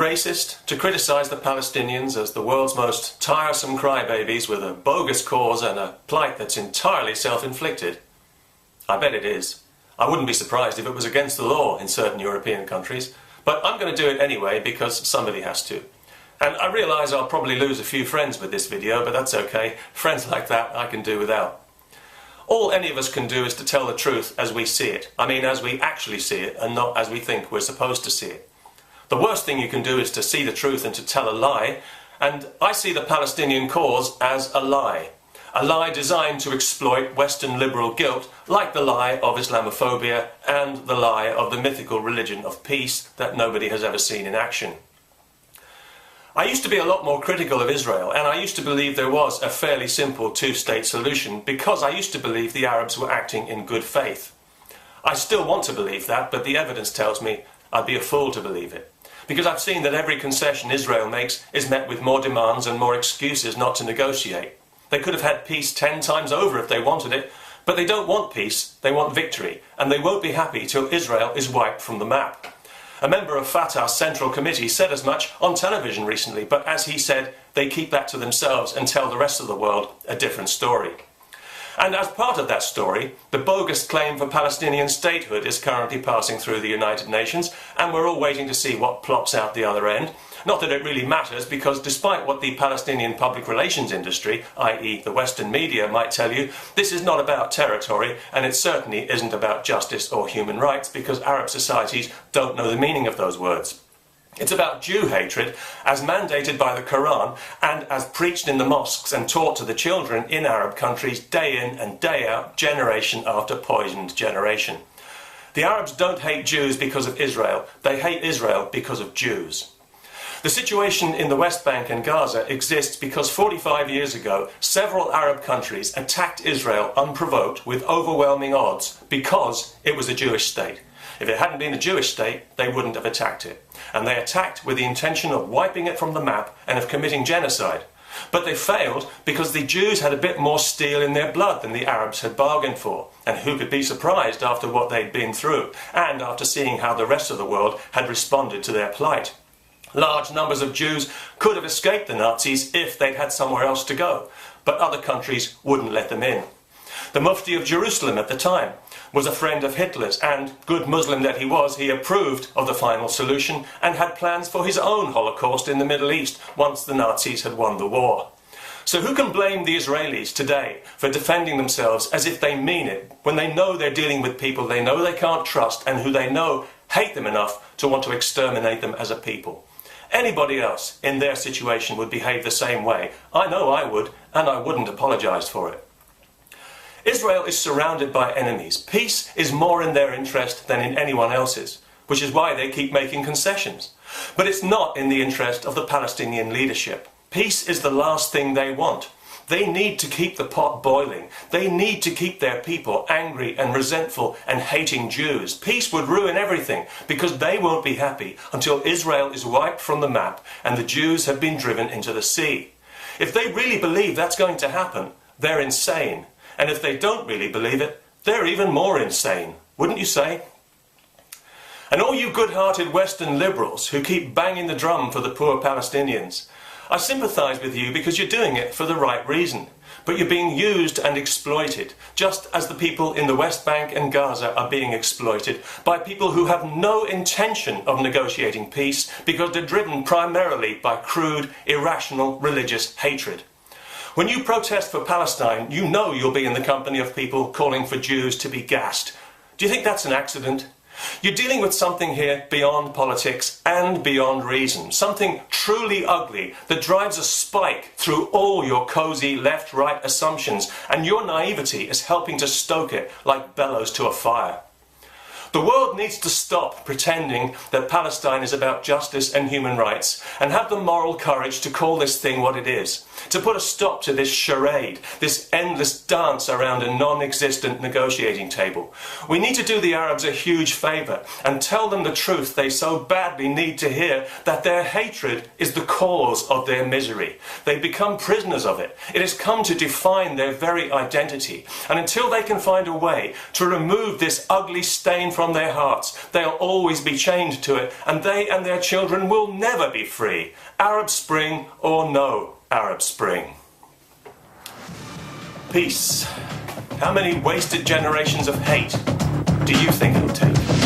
racist to criticize the Palestinians as the world's most tiresome crybabies with a bogus cause and a plight that's entirely self-inflicted? I bet it is. I wouldn't be surprised if it was against the law in certain European countries, but I'm going to do it anyway because somebody has to. And I realise I'll probably lose a few friends with this video, but that's okay. Friends like that I can do without. All any of us can do is to tell the truth as we see it. I mean, as we actually see it, and not as we think we're supposed to see it. The worst thing you can do is to see the truth and to tell a lie, and I see the Palestinian cause as a lie. A lie designed to exploit Western liberal guilt, like the lie of Islamophobia and the lie of the mythical religion of peace that nobody has ever seen in action. I used to be a lot more critical of Israel, and I used to believe there was a fairly simple two-state solution because I used to believe the Arabs were acting in good faith. I still want to believe that, but the evidence tells me I'd be a fool to believe it. Because I've seen that every concession Israel makes is met with more demands and more excuses not to negotiate. They could have had peace 10 times over if they wanted it, but they don't want peace, they want victory, and they won't be happy till Israel is wiped from the map. A member of Fatah's Central Committee said as much on television recently, but as he said, they keep that to themselves and tell the rest of the world a different story. And as part of that story, the bogus claim for Palestinian statehood is currently passing through the United Nations, and we're all waiting to see what plops out the other end. Not that it really matters, because despite what the Palestinian public relations industry, i.e. the Western media, might tell you, this is not about territory, and it certainly isn't about justice or human rights, because Arab societies don't know the meaning of those words. It's about Jew hatred as mandated by the Quran and as preached in the mosques and taught to the children in Arab countries day in and day out, generation after poisoned generation. The Arabs don't hate Jews because of Israel, they hate Israel because of Jews. The situation in the West Bank and Gaza exists because 45 years ago, several Arab countries attacked Israel unprovoked with overwhelming odds because it was a Jewish state. If it hadn't been a Jewish state, they wouldn't have attacked it. And they attacked with the intention of wiping it from the map and of committing genocide. But they failed because the Jews had a bit more steel in their blood than the Arabs had bargained for. And who could be surprised after what they'd been through, and after seeing how the rest of the world had responded to their plight? Large numbers of Jews could have escaped the Nazis if they'd had somewhere else to go, but other countries wouldn't let them in. The Mufti of Jerusalem at the time was a friend of Hitler's, and, good Muslim that he was, he approved of the final solution and had plans for his own Holocaust in the Middle East once the Nazis had won the war. So who can blame the Israelis today for defending themselves as if they mean it, when they know they're dealing with people they know they can't trust and who they know hate them enough to want to exterminate them as a people? Anybody else in their situation would behave the same way. I know I would, and I wouldn't apologise for it. Israel is surrounded by enemies. Peace is more in their interest than in anyone else's, which is why they keep making concessions. But it's not in the interest of the Palestinian leadership. Peace is the last thing they want. They need to keep the pot boiling. They need to keep their people angry and resentful and hating Jews. Peace would ruin everything because they won't be happy until Israel is wiped from the map and the Jews have been driven into the sea. If they really believe that's going to happen, they're insane. And if they don't really believe it, they're even more insane, wouldn't you say? And all you good-hearted Western liberals who keep banging the drum for the poor Palestinians, I sympathise with you because you're doing it for the right reason. But you're being used and exploited, just as the people in the West Bank and Gaza are being exploited by people who have no intention of negotiating peace because they're driven primarily by crude, irrational religious hatred. When you protest for Palestine, you know you'll be in the company of people calling for Jews to be gassed. Do you think that's an accident? You're dealing with something here beyond politics and beyond reason, something truly ugly that drives a spike through all your cosy left-right assumptions, and your naivety is helping to stoke it like bellows to a fire. The world needs to stop pretending that Palestine is about justice and human rights and have the moral courage to call this thing what it is. to put a stop to this charade, this endless dance around a non-existent negotiating table. We need to do the Arabs a huge favour and tell them the truth they so badly need to hear, that their hatred is the cause of their misery. They become prisoners of it. It has come to define their very identity. And until they can find a way to remove this ugly stain from their hearts, they'll always be chained to it, and they and their children will never be free. Arab Spring or no Arab Spring. Peace. How many wasted generations of hate do you think it'll take?